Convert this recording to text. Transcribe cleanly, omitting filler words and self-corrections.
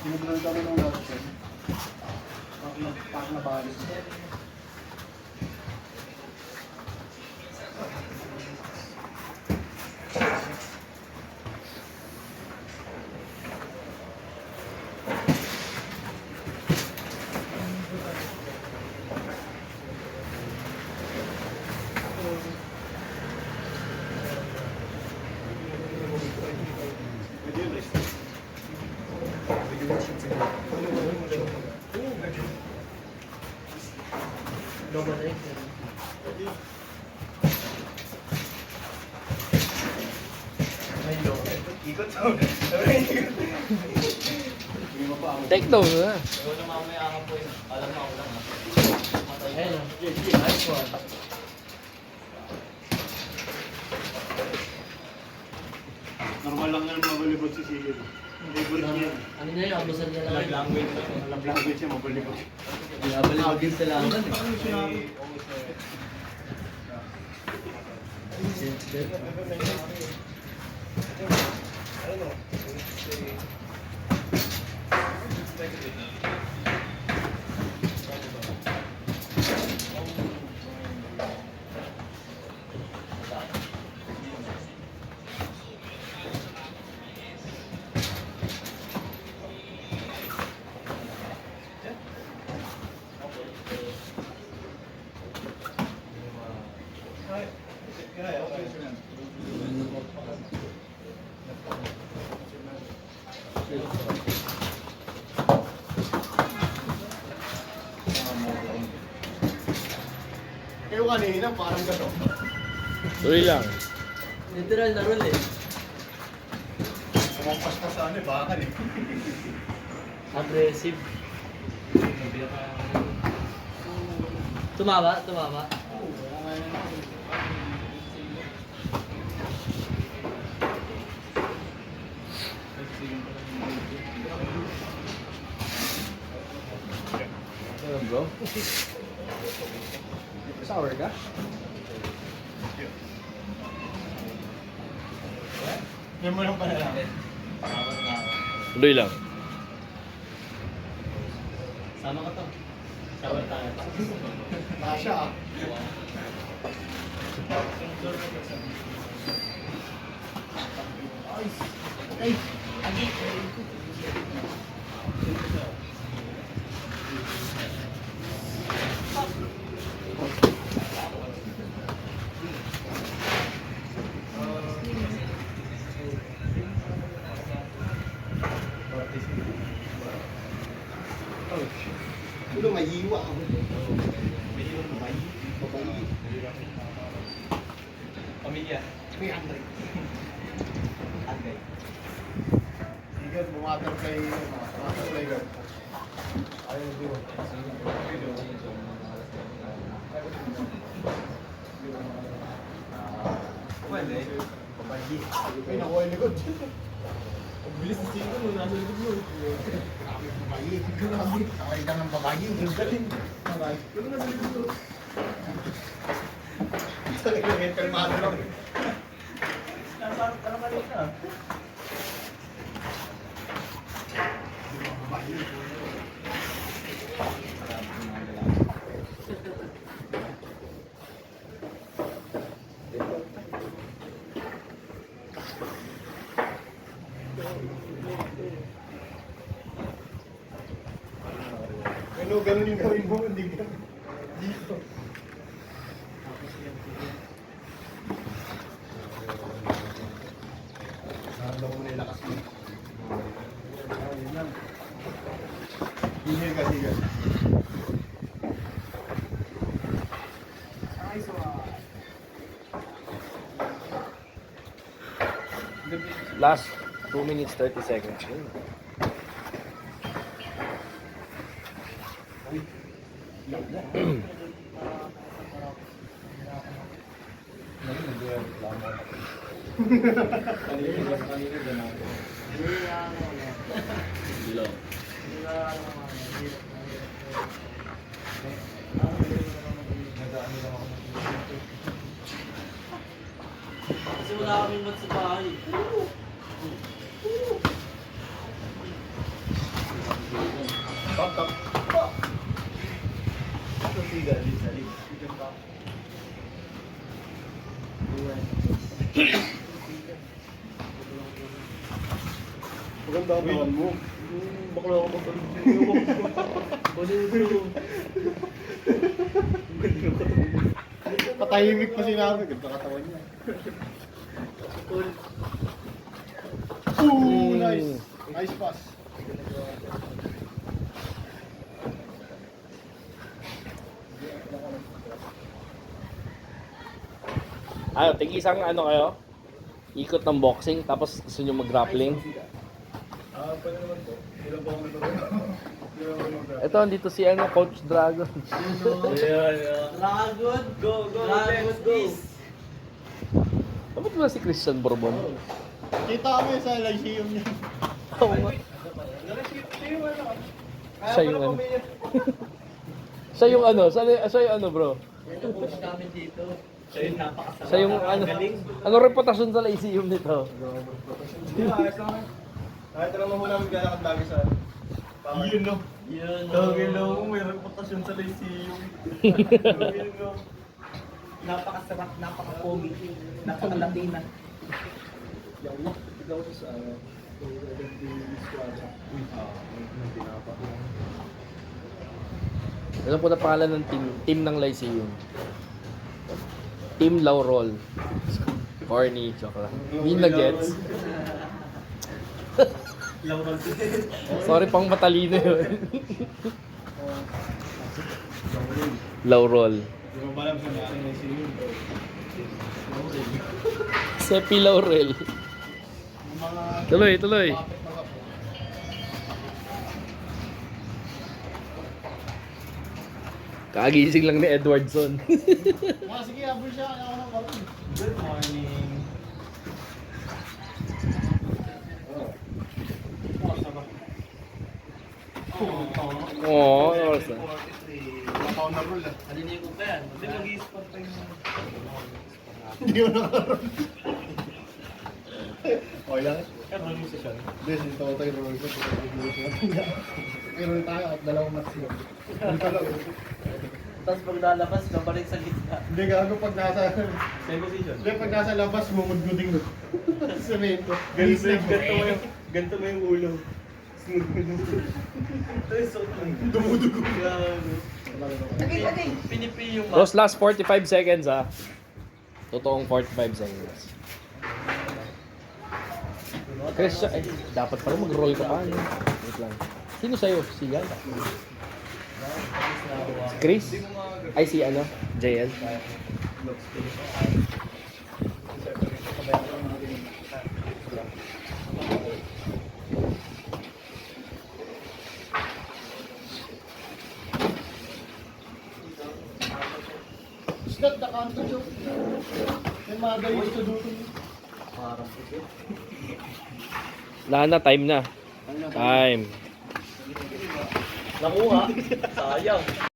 Sinuglan kami ng lahat yan. Pak na balis. Take down na. Nice one. Normal lang yan mabalibot si Sigil. Favorite niya. Ano niya yung abusan niya lang? Love language niya mabalibot. Binabalibagin sa langan eh. Kayo kanina parang gano'n. Tuloy lang. Literal na roll eh. Kumampas pa sa ano eh, bakal eh. Aggressive. Tumama, tumama. Ano bro? Sour ka? Yan mo lang pala lang. Tuloy lang. Sama ka to. Shower tayo. Tasha ah. Ay! Udah mayiwa ako. Babayi. Pamilya. May Andre. Agay. Sige, bumaterfly ka. Ayaw mo diwa. Pwede. Babayi. Ay, nakuha yung likod. Ang bilis na sino mo, nasa likod mo. Babayi. Kaway ka ng babayi. Ang galing. Babayi. Pero nasa likod mo. Talaga ngayon, kalmado lang. Parang maliit na. Babayi. Ano, ganun yung gawin mo, hindi ganun. Dito. Naramdaman mo na yung lakas mo. Yun lang. Inhale ka, sige. Nice one. Last 2 minutes 30 seconds. Kasi wala kaming mat sa bahay. galing sa lig. Maganda ang tawan mo. Bakla ako Patahimik pa sinabi. Ganda katawan niya. Ooh, nice. Nice pass. Ano, tig-isang ano kayo? Ikot ng boxing, tapos gusto nyo mag-grappling. Pwede naman po. Ilan po ako Ito, andito si ano, Coach Dragon. Dragon, go, go, Dragon, go. Dapat ba si Christian Bourbon? Kita kami sa Lyceum niya. Oo nga. Siya yung ano. Siya yung ano, siya yung ano bro. Coach namin dito. Siya yung napakasarap. Siya yung ano. Anong reputasyon sa Lyceum nito? Ayos lang kami. Kahit lang mo namin galakad lagi sa yun no. Yun. Tawagin mo, may reputasyon sa Lyceum. Yun no. Napakasarap, napaka-pogi, napaka-latina. Ikaw sa Ano po na pangalan ng team ng Lyceum? Team Laurel. Corny, joke lang. Hindi na gets. Sorry, pang matalino yun. Laurel. Hindi ko alam sa mga Lyceum. Sepi Laurel. Tuloy, tuloy. Kagising lang ni Edwardson. Sige, abol siya. Ako ng karoon. Good morning. Oo, oras na. Ako na roll ah. Alinin ko ba yan? Hindi mag-i-spot pa yung... Hindi ko nakaroon. Okay lang. Kaya rolling session. Hindi, hindi tayo tayo roll ko. May roll tayo at dalawang match yun. Tapos pag lalabas, babalik sa gitna. Hindi gago pag nasa... Same position. Hindi, pag nasa labas, mumudguding mo. Semento. Ganito mo yung ulo. Smooth mo yung ulo. Ito yung suot lang. Dumudugo. Agay! Pinipi yung Those last 45 seconds ah. Totoong 45 seconds. Chris, ay, dapat pala mag-roll ka pa. No? Wait lang. Sino sa'yo? Si Yan? Si Chris? Ay, si ano? JL? Is that the counter joke? Yung mga guys to do to me. Parang puti. Na, time na. Time. Nakuha. Sayang.